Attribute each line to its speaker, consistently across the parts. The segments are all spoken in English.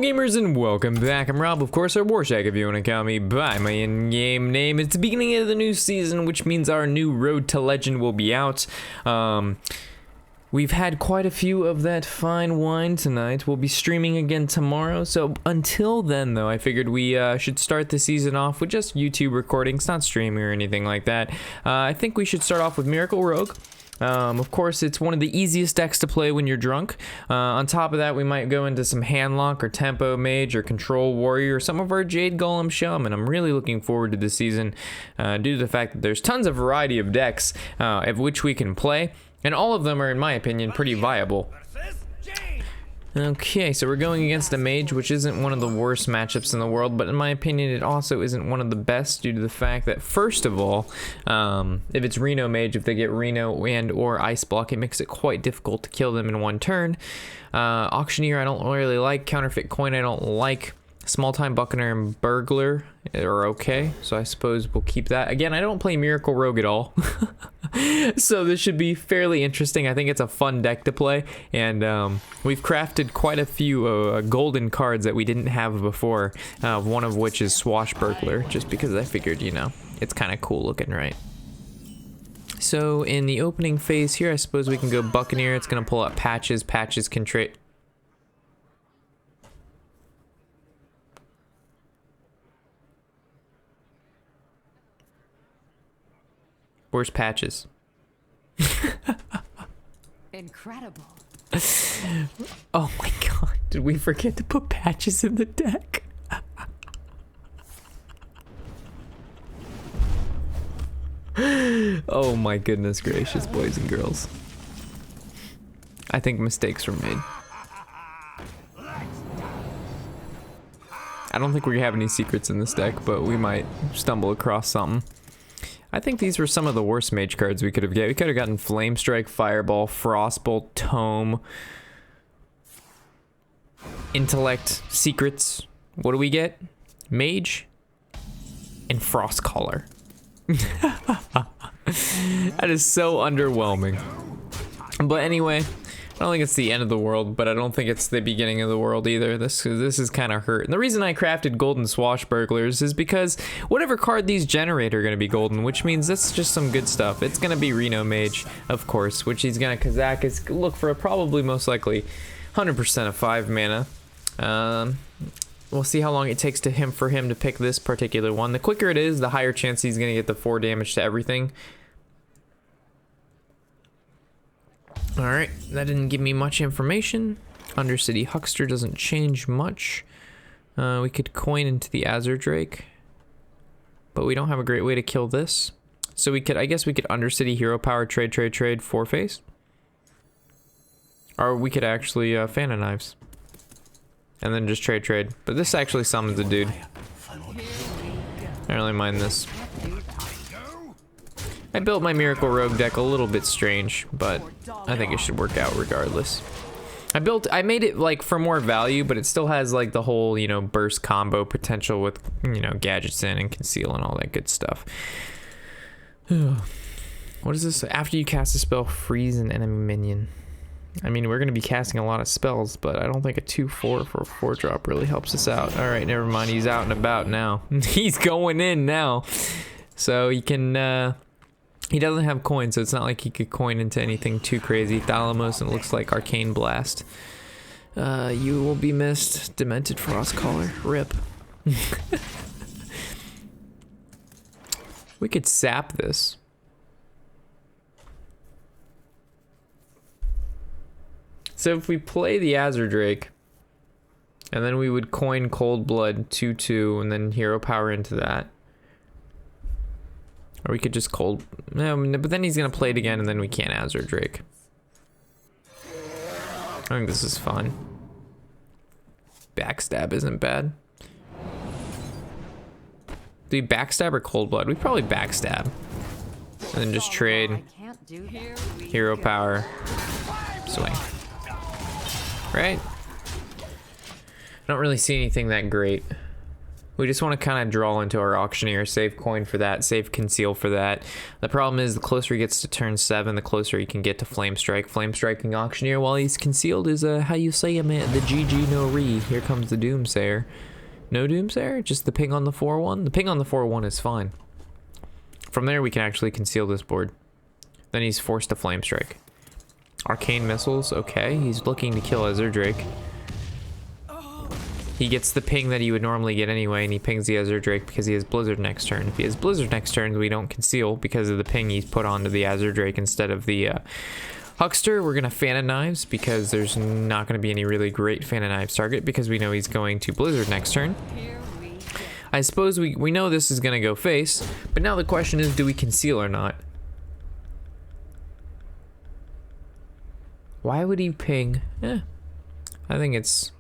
Speaker 1: gamers, and welcome back. I'm Rob, of course, or Warshack if you want to call me by my in-game name. It's the beginning of the new season, which means our new Road to Legend will be out. We've had quite a few of that fine wine tonight. We'll be streaming again tomorrow, so until then, though, I figured we should start the season off with just YouTube recordings, not streaming or anything like that. I think we should start off with Miracle Rogue. Of course, it's one of the easiest decks to play when you're drunk. On top of that, we might go into some Handlock or Tempo Mage or Control Warrior or some of our Jade Golem Shaman. I'm really looking forward to this season due to the fact that there's tons of variety of decks of which we can play, and all of them are, in my opinion, pretty viable. Okay, so we're going against a mage, which isn't one of the worst matchups in the world, but in my opinion, it also isn't one of the best due to the fact that, first of all, if it's Reno Mage, if they get Reno and or Ice Block, it makes it quite difficult to kill them in one turn. Auctioneer I don't really like, Counterfeit Coin I don't like, Small Time Buccaneer and Burglar are okay, so I suppose we'll keep that. Again, I don't play Miracle Rogue at all, so this should be fairly interesting. I think it's a fun deck to play, and we've crafted quite a few golden cards that we didn't have before, one of which is Swashbuckler, just because I figured, you know, it's kind of cool looking, right? So in the opening phase here, I suppose we can go Buccaneer. It's going to pull up Patches. Patches can trade. Where's Patches?
Speaker 2: Incredible.
Speaker 1: Oh my god, did we forget to put Patches in the deck? Oh my goodness gracious, boys and girls. I think mistakes were made. I don't think we have any secrets in this deck, but we might stumble across something. I think these were some of the worst mage cards we could have gotten. We could have gotten Flame Strike, Fireball, Frostbolt, Tome, Intellect, Secrets. What do we get? Mage and Frost Collar. That is so underwhelming. But anyway, I don't think it's the end of the world, but I don't think it's the beginning of the world either. This is kind of hurt. And the reason I crafted golden Swashbucklers is because whatever card these generate are going to be golden, which means that's just some good stuff. It's going to be Reno Mage, of course, which he's going to Kazakus look for probably most likely 100% of 5 mana. We'll see how long it takes for him to pick this particular one. The quicker it is, the higher chance he's going to get the 4 damage to everything. Alright, that didn't give me much information. Undercity Huckster doesn't change much. We could coin into the Azure Drake, but we don't have a great way to kill this. So we could, I guess we could Undercity Hero Power, trade, 4-face. Or we could actually Fan of Knives. And then just trade. But this actually summons a dude. I don't really mind this. I built my Miracle Rogue deck a little bit strange, but I think it should work out regardless. I made it like for more value, but it still has like the whole, you know, burst combo potential with, you know, gadgets in and conceal and all that good stuff. What is this? After you cast a spell, freeze an enemy minion. I mean, we're going to be casting a lot of spells, but I don't think a 2-4 for a 4-drop really helps us out. All right, never mind. He's out and about now. He's going in now. So he can, he doesn't have coin, so it's not like he could coin into anything too crazy. Thalamos, and it looks like Arcane Blast. You will be missed. Demented Frostcaller. Rip. We could sap this. So if we play the Azure Drake, and then we would coin Cold Blood 2-2, and then Hero Power into that. Or we could just cold... No, but then he's going to play it again, and then we can't Azure Drake. I think this is fun. Backstab isn't bad. Do we backstab or Cold Blood? We probably backstab. And then just trade. Hero Power. Swing. Right? I don't really see anything that great. We just want to kind of draw into our auctioneer, save coin for that, save conceal for that. The problem is the closer he gets to turn 7, the closer he can get to flame strike. Flame striking auctioneer while he's concealed is how you say him, the GG no re. Here comes the doomsayer. No doomsayer, just the ping on the 4-1. The ping on the 4-1 is fine. From there we can actually conceal this board. Then he's forced to flame strike. Arcane missiles, okay. He's looking to kill Ezra Drake. He gets the ping that he would normally get anyway, and he pings the Azure Drake because he has Blizzard next turn. If he has Blizzard next turn, we don't conceal because of the ping he's put onto the Azure Drake instead of the Huckster. We're going to Fan of Knives because there's not going to be any really great Fan of Knives target because we know he's going to Blizzard next turn. I suppose we know this is going to go face, but now the question is, do we conceal or not? Why would he ping? I think it's...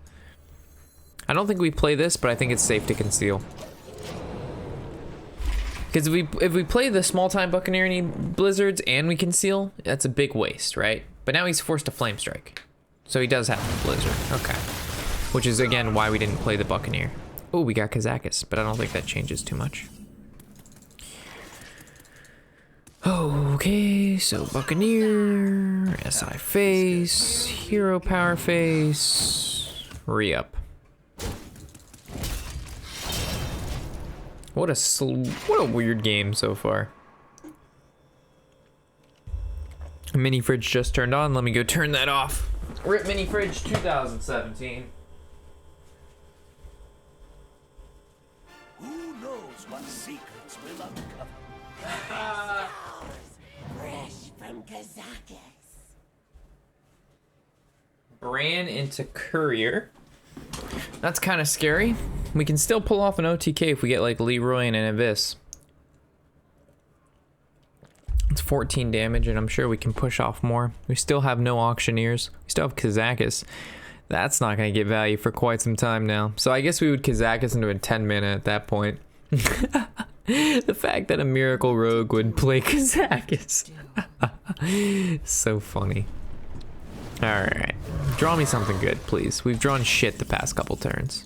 Speaker 1: I don't think we play this, but I think it's safe to conceal. Because if we play the small-time Buccaneer and he Blizzards and we conceal, that's a big waste, right? But now he's forced to Flame Strike. So he does have to Blizzard. Okay. Which is, again, why we didn't play the Buccaneer. Oh, we got Kazakis, but I don't think that changes too much. Okay, so Buccaneer, SI face, Hero Power face, re-up. What a weird game so far. Mini fridge just turned on. Let me go turn that off. RIP mini fridge 2017.
Speaker 2: Who knows what secrets will uncover? Fresh from Kazakis.
Speaker 1: Bran into Courier. That's kind of scary. We can still pull off an OTK if we get like Leroy and an Abyss. It's 14 damage, and I'm sure we can push off more. We still have no Auctioneers. We still have Kazakis. That's not going to get value for quite some time now. So I guess we would Kazakis into a 10 mana at that point. The fact that a Miracle Rogue would play Kazakis. So funny. Alright. Draw me something good, please. We've drawn shit the past couple turns.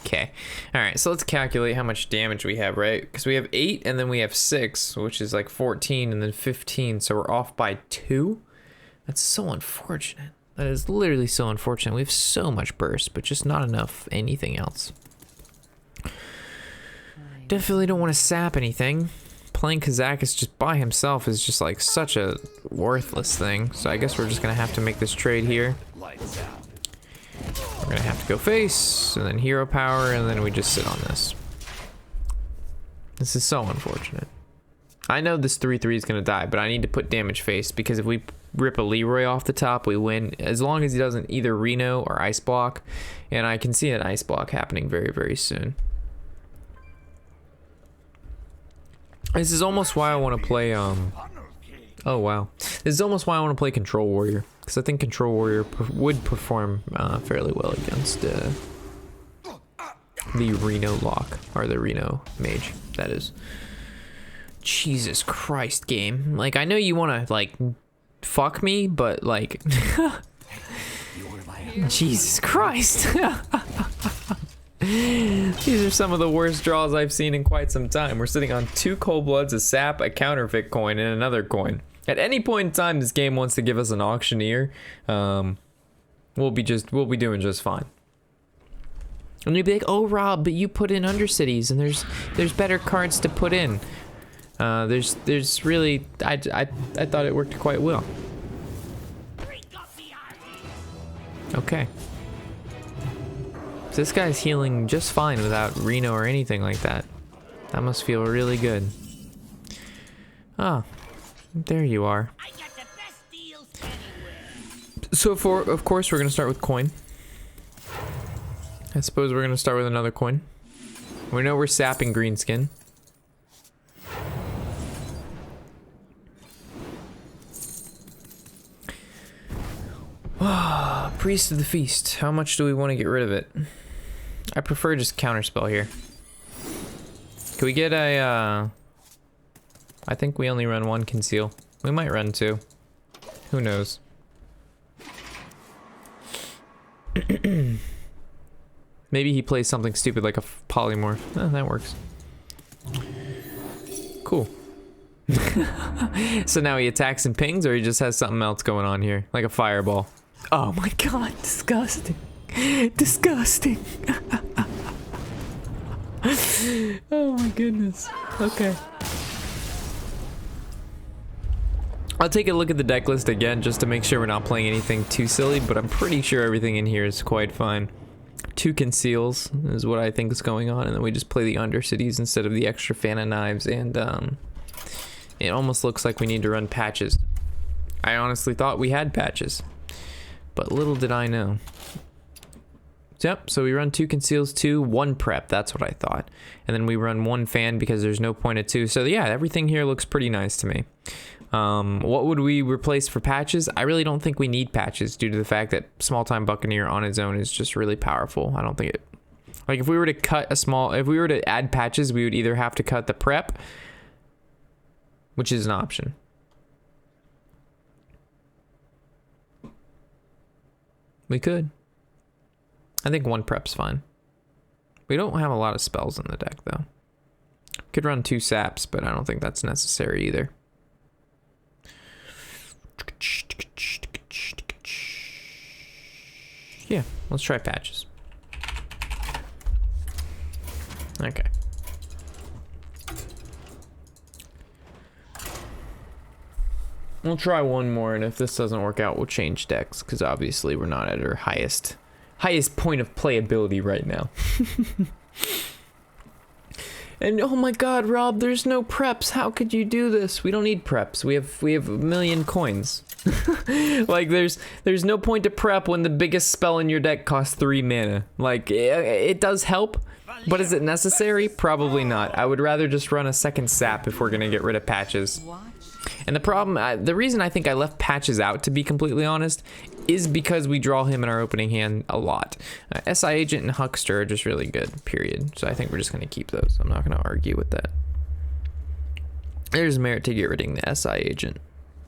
Speaker 1: Okay. Alright, so let's calculate how much damage we have, right? Because we have 8 and then we have 6, which is like 14 and then 15, so we're off by 2? That's so unfortunate. That is literally so unfortunate. We have so much burst, but just not enough anything else. Definitely don't want to sap anything. Playing Kazakis just by himself is just like such a worthless thing. So I guess we're just going to have to make this trade here. We're gonna have to go face, and then hero power, and then we just sit on this. This is so unfortunate. I know this 3/3 is gonna die, but I need to put damage face, because if we rip a Leroy off the top, we win. As long as he doesn't either Reno or ice block, and I can see an ice block happening very, very soon. This is almost why I want to play, oh wow. This is almost why I want to play Control Warrior. Because I think Control Warrior would perform fairly well against the Reno lock, or the Reno Mage, that is. Jesus Christ, game. Like, I know you want to, like, fuck me, but, like... Jesus Christ. These are some of the worst draws I've seen in quite some time. We're sitting on 2 Cold Bloods, a sap, a counterfeit coin, and another coin. At any point in time this game wants to give us an Auctioneer, we'll be doing just fine. And you'd be like, oh Rob, but you put in Undercities and there's better cards to put in. There's really, I thought it worked quite well. Okay. So this guy's healing just fine without Reno or anything like that. That must feel really good. Ah. There you are. So of course we're gonna start with coin. I suppose we're gonna start with another coin. We know we're sapping Greenskin. Priest of the Feast. How much do we want to get rid of it? I prefer just counterspell here. Can we get a I think we only run 1 conceal. We might run 2. Who knows? Maybe he plays something stupid like a polymorph. Oh, that works. Cool. So now he attacks and pings, or he just has something else going on here, like a fireball. Oh my god, disgusting. Disgusting. Oh my goodness. Okay. I'll take a look at the deck list again just to make sure we're not playing anything too silly, but I'm pretty sure everything in here is quite fine. 2 conceals is what I think is going on, and then we just play the Undercities instead of the extra fan of knives, and it almost looks like we need to run patches. I honestly thought we had patches, but little did I know. Yep, so we run 2 conceals, 1 prep, that's what I thought. And then we run 1 fan because there's no point at 2. So yeah, everything here looks pretty nice to me. What would we replace for patches? I really don't think we need patches due to the fact that Small Time Buccaneer on its own is just really powerful. I don't think it... Like, if we were to if we were to add patches, we would either have to cut the prep, which is an option. We could. I think 1 prep's fine. We don't have a lot of spells in the deck, though. Could run 2 saps, but I don't think that's necessary either. Yeah, let's try patches. Okay. We'll try 1 more, and if this doesn't work out, we'll change decks, because obviously we're not at our highest point of playability right now. And oh my god, Rob, there's no preps. How could you do this? We don't need preps. We have a million coins. Like, there's no point to prep when the biggest spell in your deck costs 3 mana. Like, it does help, but is it necessary? Probably not. I would rather just run a second sap if we're gonna get rid of patches. And the problem, the reason I think I left patches out, to be completely honest, is because we draw him in our opening hand a lot. SI Agent and Huckster are just really good, period. So I think we're just going to keep those. I'm not going to argue with that. There's merit to get rid of the SI Agent.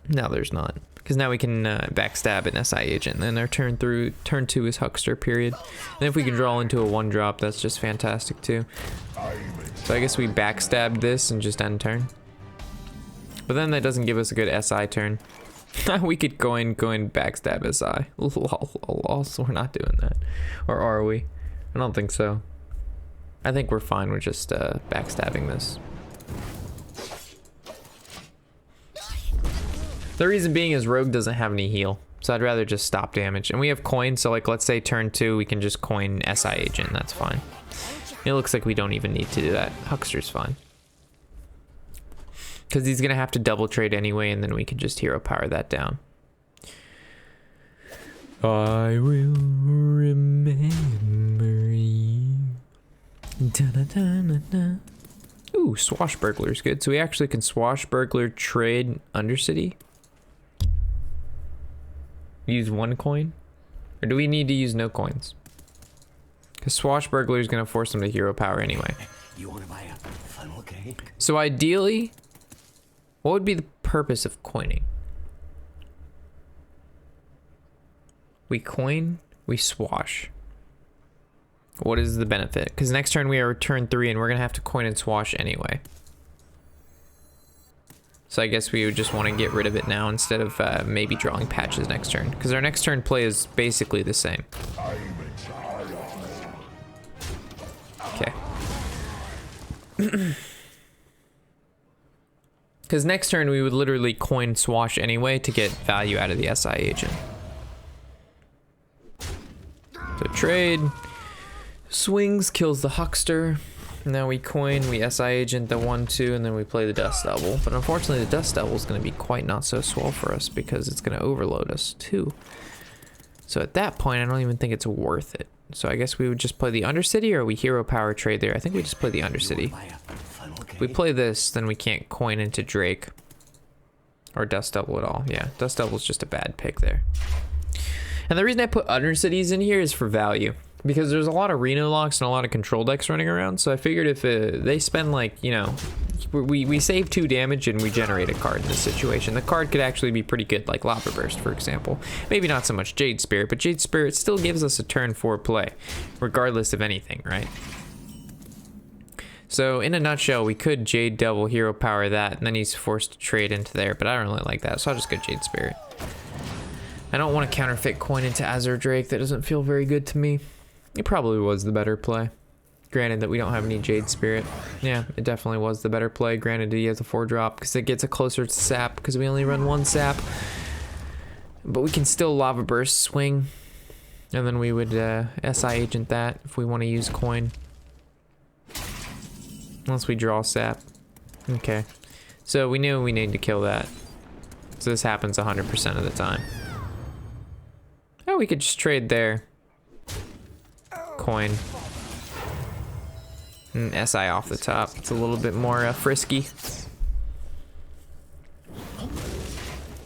Speaker 1: No, there's not. Because now we can backstab an SI Agent, and then our turn 2 is Huckster, period. And if we can draw into a 1-drop, that's just fantastic too. So I guess we backstab this and just end turn. But then that doesn't give us a good SI turn. We could go in backstab SI. Also, we're not doing that. Or are we? I don't think so. I think we're fine with just backstabbing this. The reason being is Rogue doesn't have any heal. So I'd rather just stop damage. And we have coin, so like let's say turn 2, we can just coin SI Agent. That's fine. It looks like we don't even need to do that. Huckster's fine. Because he's going to have to double trade anyway, and then we can just hero power that down. I will remember you. Da-da-da-da-da. Ooh, Swashbuckler's good. So we actually can Swashbuckler trade Undercity. Use 1 coin? Or do we need to use no coins? Because Swashbuckler is going to force him to hero power anyway.
Speaker 2: You want to buy a funnel cake?
Speaker 1: So ideally... what would be the purpose of coining? We coin, we swash. What is the benefit? Because next turn we are turn 3 and we're going to have to coin and swash anyway. So I guess we would just want to get rid of it now instead of maybe drawing patches next turn. Because our next turn play is basically the same. Okay. Because next turn we would literally coin swash anyway to get value out of the SI Agent. So trade. Swings, kills the Huckster. Now we coin, we SI Agent the 1-2, and then we play the Dust Devil. But unfortunately the Dust Devil is going to be quite not so swell for us because it's going to overload us too. So at that point I don't even think it's worth it. So I guess we would just play the Undercity, or we hero power trade there. I think we just play the Undercity. If we play this, then we can't coin into Drake. Or Dust Devil at all. Yeah, Dust Devil's just a bad pick there. And the reason I put Undercities in here is for value. Because there's a lot of Reno locks and a lot of control decks running around. So I figured if they spend like, you know, we save 2 damage and we generate a card in this situation. The card could actually be pretty good, like Lava Burst, for example. Maybe not so much Jade Spirit, but Jade Spirit still gives us a turn 4 play, regardless of anything, right? So in a nutshell, we could Jade Devil Hero Power that, and then he's forced to trade into there, but I don't really like that, so I'll just go Jade Spirit. I don't want to counterfeit coin into Azure Drake. That doesn't feel very good to me. It probably was the better play. Granted that we don't have any Jade Spirit. Yeah, it definitely was the better play. Granted he has a 4-drop because it gets it closer to sap because we only run 1 sap. But we can still Lava Burst swing. And then we would SI agent that if we want to use coin. Unless we draw sap. Okay. So we knew we needed to kill that. So this happens 100% of the time. Oh, we could just trade there. Coin. And SI off the top. It's a little bit more frisky.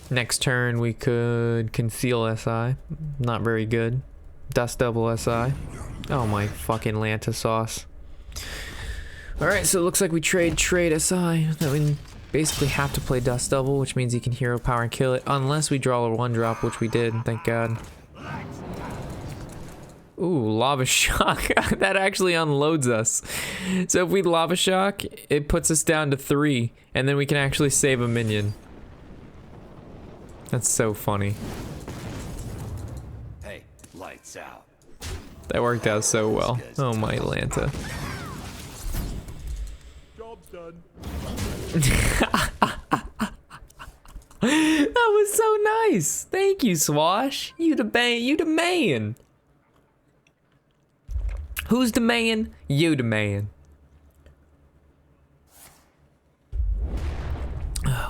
Speaker 1: Next turn we could conceal SI. Not very good. Dust Devil SI. Oh my fucking Lanta sauce. Alright, so it looks like we trade SI. That we basically have to play Dust Devil, which means he can hero power and kill it. Unless we draw a 1-drop, which we did, thank God. Ooh, Lava Shock. That actually unloads us. So if we Lava Shock, it puts us down to 3, and then we can actually save a minion. That's so funny.
Speaker 2: Hey, lights out.
Speaker 1: That worked out so well. Oh my Lanta.
Speaker 3: Job's done.
Speaker 1: That was so nice. Thank you, Swash. You the man. Who's the man? You the man.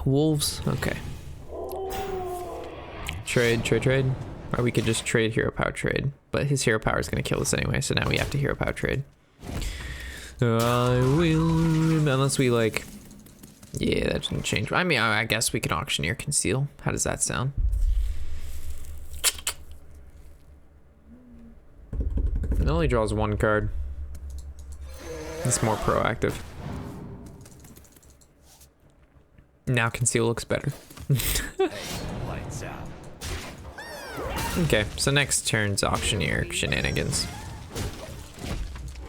Speaker 1: Wolves. Okay. Trade. Or we could just trade hero power trade. But his hero power is going to kill us anyway, so now we have to hero power trade. I will... Unless we like... Yeah, that doesn't change. I mean, I guess we can auctioneer conceal. How does that sound? It only draws 1 card. It's more proactive. Now conceal looks better.
Speaker 2: Hey, lights out.
Speaker 1: Okay, so next turn's auctioneer shenanigans.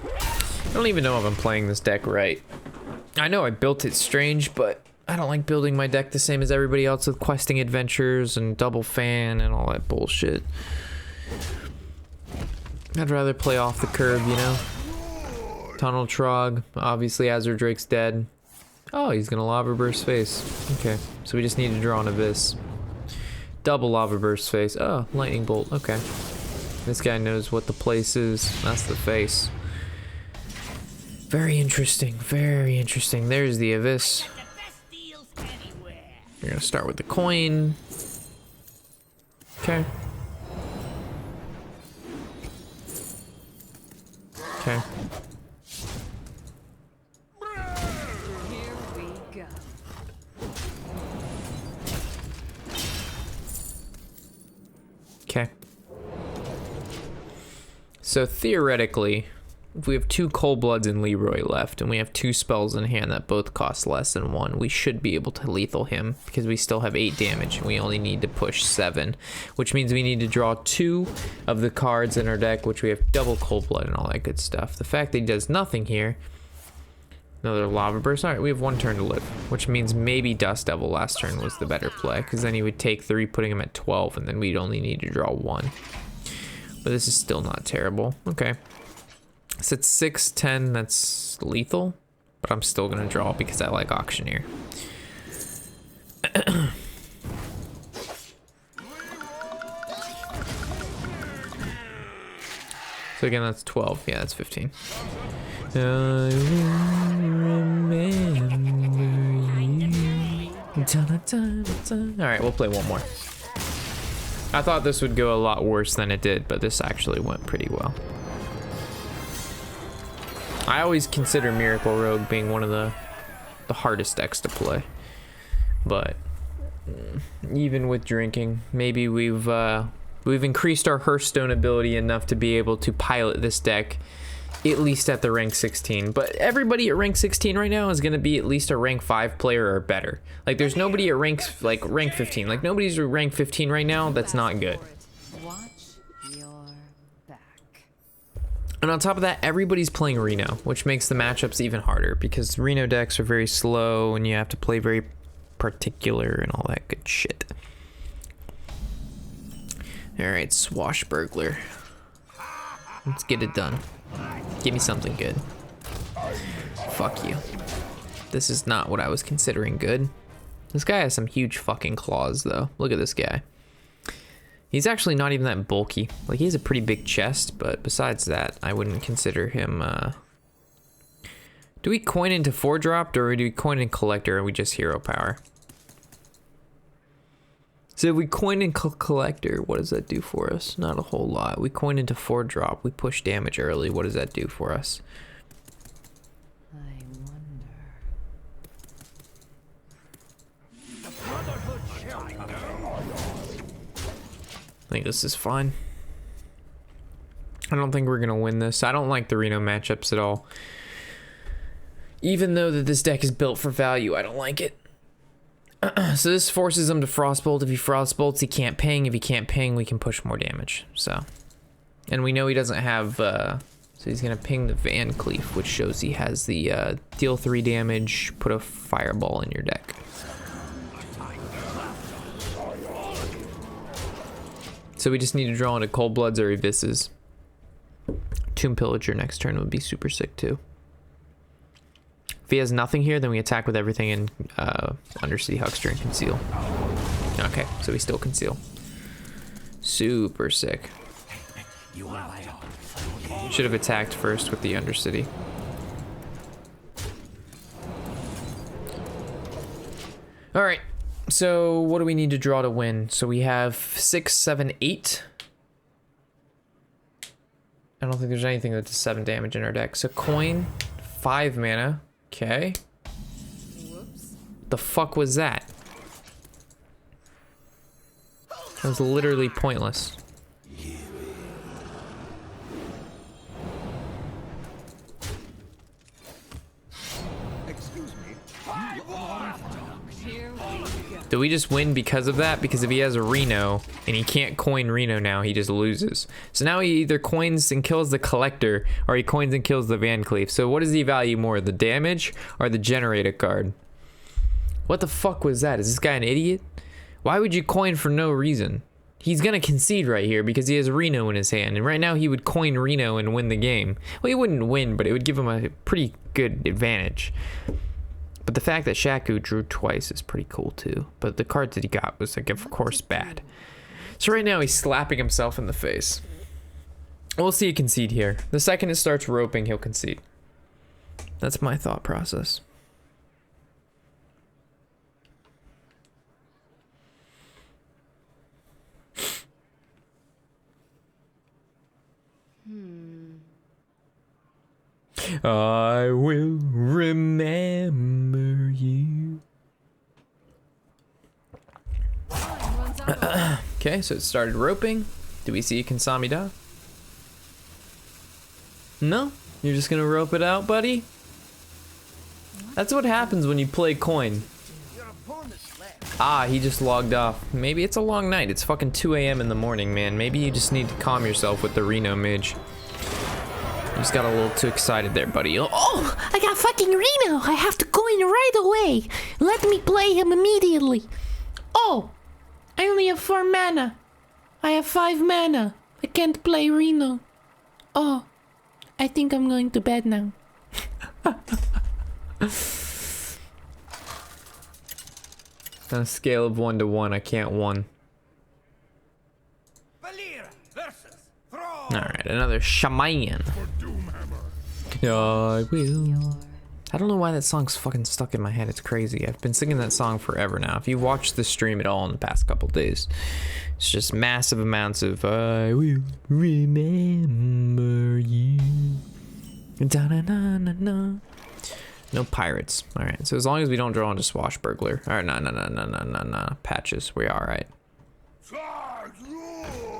Speaker 1: I don't even know if I'm playing this deck right. I know I built it strange, but I don't like building my deck the same as everybody else with questing adventures and double fan and all that bullshit. I'd rather play off the curve, you know? Tunnel Trog. Obviously, Azure Drake's dead. Oh, he's gonna Lava Burst face. Okay, so we just need to draw an Abyss. Double Lava Burst face. Oh, Lightning Bolt. Okay. This guy knows what the place is. That's the face. Very interesting. Very interesting. There's the Abyss. We're gonna start with the coin. Okay. Okay.
Speaker 4: Here we go.
Speaker 1: Okay. So theoretically, if we have 2 Cold Bloods and Leroy left, and we have 2 spells in hand that both cost less than 1, we should be able to lethal him because we still have 8 damage and we only need to push 7, which means we need to draw 2 of the cards in our deck, which we have double Cold Blood and all that good stuff. The fact that he does nothing here, another Lava Burst. All right, we have 1 turn to live, which means maybe Dust Devil last turn was the better play because then he would take 3, putting him at 12, and then we'd only need to draw 1. But this is still not terrible. Okay. So it's 6, 10, that's lethal, but I'm still gonna draw because I like Auctioneer. So again, that's 12. Yeah, that's 15. I will remember you. Alright, we'll play one more. I thought this would go a lot worse than it did, but this actually went pretty well. I always consider Miracle Rogue being one of the hardest decks to play. But even with drinking, maybe we've increased our Hearthstone ability enough to be able to pilot this deck at least at the rank 16. But everybody at rank 16 right now is going to be at least a rank 5 player or better. Like, there's nobody at rank 15. Like, nobody's at rank 15 right now. That's not good.
Speaker 4: Watch your back.
Speaker 1: And on top of that, everybody's playing Reno, which makes the matchups even harder because Reno decks are very slow and you have to play very particular and all that good shit. Alright, Swashbuckler. Let's get it done. Give me something good. Fuck you. This is not what I was considering good. This guy has some huge fucking claws, though. Look at this guy. He's actually not even that bulky. Like, he has a pretty big chest, but besides that, I wouldn't consider him, Do we coin into 4-dropped, or do we coin in collector and we just hero power? So if we coin in collector, what does that do for us? Not a whole lot. We coin into 4-drop, we push damage early. What does that do for us?
Speaker 4: I wonder.
Speaker 1: I think this is fine. I don't think we're gonna win this. I don't like the Reno matchups at all. Even though that this deck is built for value, I don't like it. So this forces him to Frostbolt. If he Frostbolts, he can't ping. If he can't ping, we can push more damage. So, and we know he doesn't have, so he's gonna ping the Van Cleef, which shows he has the deal 3 damage, put a fireball in your deck. So we just need to draw into Cold Bloods or Abysses. Tomb Pillager next turn would be super sick too. If he has nothing here, then we attack with everything in Undercity Huckster and Conceal. Okay, so we still Conceal. Super sick. Should have attacked first with the Undercity. Alright, so what do we need to draw to win? So we have 6, 7, 8. I don't think there's anything that does 7 damage in our deck. So coin, 5 mana. Okay.
Speaker 4: Whoops.
Speaker 1: The fuck was that? That was literally pointless.
Speaker 2: Excuse me.
Speaker 4: Here we go.
Speaker 1: Do we just win because of that? Because if he has a Reno and he can't coin Reno now, he just loses. So now he either coins and kills the collector or he coins and kills the Van Cleef. So what does he value more, the damage or the generator card? What the fuck was that? Is this guy an idiot? Why would you coin for no reason? He's gonna concede right here because he has Reno in his hand. And right now he would coin Reno and win the game. Well, he wouldn't win, but it would give him a pretty good advantage. But the fact that Shaku drew twice is pretty cool too. But the cards that he got was, like, of course, bad. So right now he's slapping himself in the face. We'll see a concede here. The second it starts roping, he'll concede. That's my thought process. I will remember you. Okay, so it started roping. Do we see Kansamida? No? You're just gonna rope it out, buddy? That's what happens when you play coin. Ah, he just logged off. Maybe it's a long night. It's fucking 2 a.m. in the morning, man. Maybe you just need to calm yourself with the Reno Mage. You just got a little too excited there, buddy.
Speaker 3: Oh, I got fucking Reno. I have to go in right away. Let me play him immediately. Oh, I only have 4 mana. I have 5 mana. I can't play Reno. Oh, I think I'm going to bed now.
Speaker 1: On a scale of 1 to 1, I can't 1. Alright, another shaman. I will. I don't know why that song's fucking stuck in my head. It's crazy. I've been singing that song forever now. If you've watched the stream at all in the past couple days, it's just massive amounts of I will remember you. Da-na-na-na-na. No pirates. Alright, so as long as we don't draw into Swashbuckler. Alright, no. Patches. We're alright.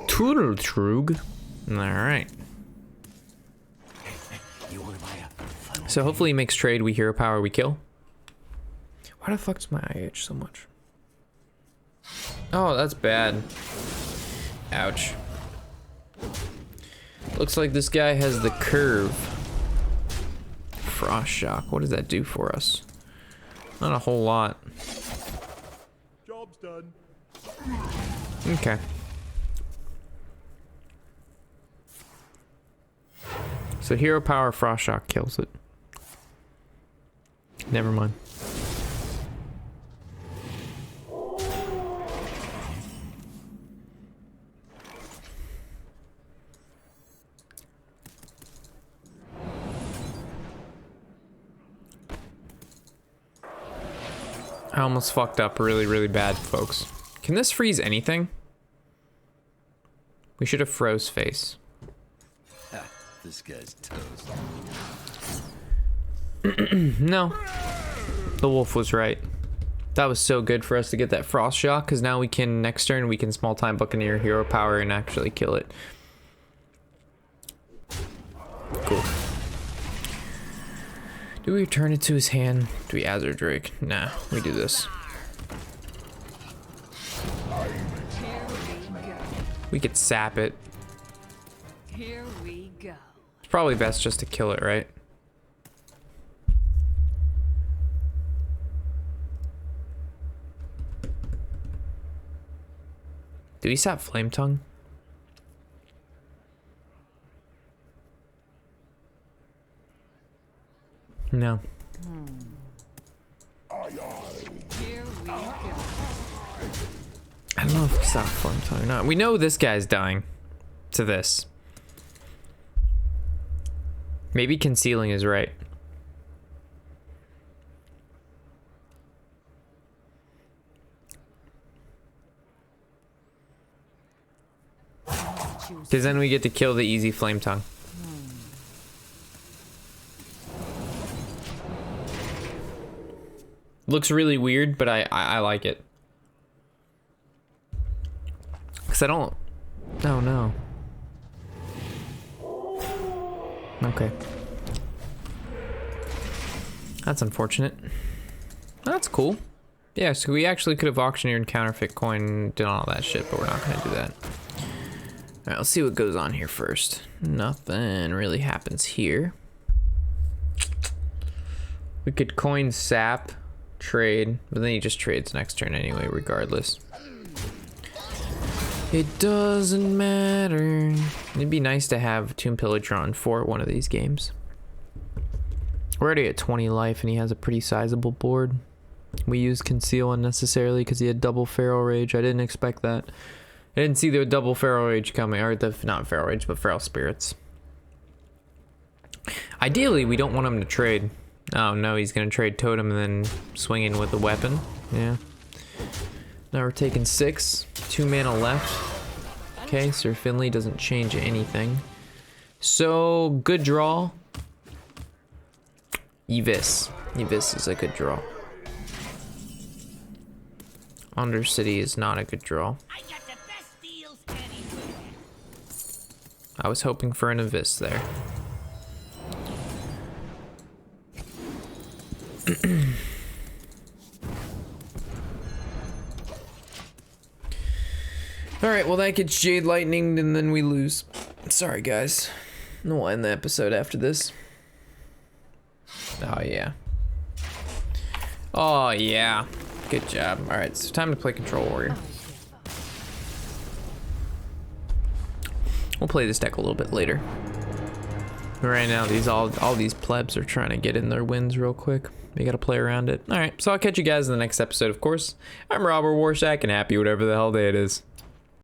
Speaker 1: Turtle Trug. Alright. So hopefully he makes trade, we hero power, we kill. Why the fuck's my IH so much? Oh, that's bad. Ouch. Looks like this guy has the curve. Frost shock. What does that do for us? Not a whole lot.
Speaker 2: Job's done.
Speaker 1: Okay. So hero power frost shock kills it. Never mind. I almost fucked up really, really bad, folks. Can this freeze anything? We should have froze face.
Speaker 5: This guy's toast.
Speaker 1: No. The wolf was right. That was so good for us to get that frost shock, because now we can, next turn, we can small time Buccaneer hero power and actually kill it. Cool. Do we return it to his hand? Do we Azure Drake? Nah, we do this. We could sap it.
Speaker 4: Here we go.
Speaker 1: It's probably best just to kill it, right? Do we sap Flame Tongue? No.
Speaker 4: Here we go.
Speaker 1: I don't know if we sap Flame Tongue or not. We know this guy's dying to this. Maybe concealing is right. Because then we get to kill the easy Flame Tongue. Looks really weird, but I like it. Because I don't... Oh, no. Okay. That's unfortunate. That's cool. Yeah, so we actually could have auctioneered counterfeit coin and done all that shit, but we're not going to do that. Alright, let's see what goes on here first. Nothing really happens here. We could coin sap, trade, but then he just trades next turn anyway, regardless. It doesn't matter. It'd be nice to have Tomb Pillager on for one of these games. We're already at 20 life and he has a pretty sizable board. We used Conceal unnecessarily because he had double Feral Rage. I didn't expect that. I didn't see the double Feral Rage coming, or the, not Feral Rage, but Feral Spirits. Ideally, we don't want him to trade. Oh no, he's gonna trade Totem and then swing in with the weapon. Yeah. Now we're taking 6, 2 mana left. Okay, Sir Finley doesn't change anything. So, good draw. Evis. Evis is a good draw. Undercity is not a good draw. I was hoping for an Abyss there. Alright, well that gets Jade Lightning and then we lose. Sorry guys. We'll end the episode after this. Oh yeah. Oh yeah. Good job. Alright, so time to play Control Warrior. We'll play this deck a little bit later. But right now, all these plebs are trying to get in their wins real quick. We gotta play around it. Alright, so I'll catch you guys in the next episode, of course. I'm Robert Warshack, and happy whatever the hell day it is.